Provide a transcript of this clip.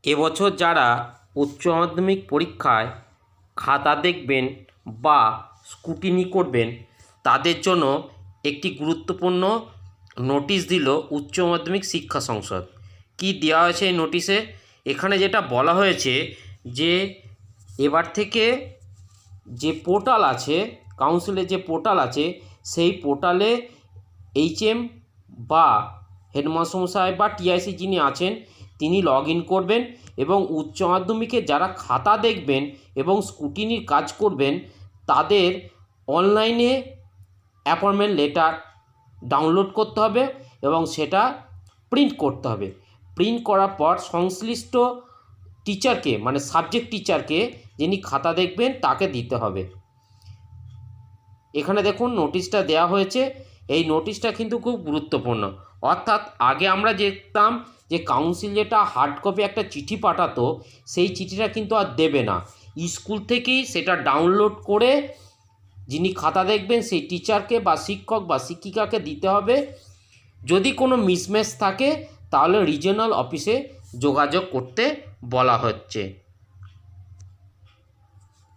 এবছর যারা উচ্চ মাধ্যমিক পরীক্ষায় খাতা দেখবেন বা স্ক্রুটিনি করবেন তাদের জন্য একটি গুরুত্বপূর্ণ নোটিশ দিল উচ্চ মাধ্যমিক শিক্ষা সংসদ। কি দেওয়া হয়েছে এই নোটিশে? এখানে যেটা বলা হয়েছে যে এবার থেকে যে পোর্টাল আছে, কাউন্সিলের যে পোর্টাল আছে, সেই পোর্টালে HM বা হেডমাস্টারমশাই বা TIC যিনি আছেন তিনি লগ ইন করবেন এবং উচ্চ মাধ্যমিকে যারা খাতা দেখবেন এবং স্ক্রুটিনির কাজ করবেন তাদের অনলাইনে অ্যাপয়েন্টমেন্ট লেটার ডাউনলোড করতে হবে এবং সেটা প্রিন্ট করতে হবে। প্রিন্ট করার পর সংশ্লিষ্ট টিচারকে, মানে সাবজেক্ট টিচারকে যিনি খাতা দেখবেন তাকে দিতে হবে। এখানে দেখুন নোটিশটা দেওয়া হয়েছে। এই নোটিশটা কিন্তু খুব গুরুত্বপূর্ণ। অর্থাৎ আগে আমরা দেখতাম যে কাউন্সিল যেটা হার্ড কপি একটা চিঠি পাঠাতো, সেই চিঠিটা কিন্তু আর দেবে না। স্কুল থেকেই সেটা ডাউনলোড করে যিনি খাতা দেখবেন সেই টিচারকে বা শিক্ষক বা শিক্ষিকাকে দিতে হবে। যদি কোনো মিসম্যাচ থাকে তাহলে রিজিওনাল অফিসে যোগাযোগ করতে বলা হচ্ছে।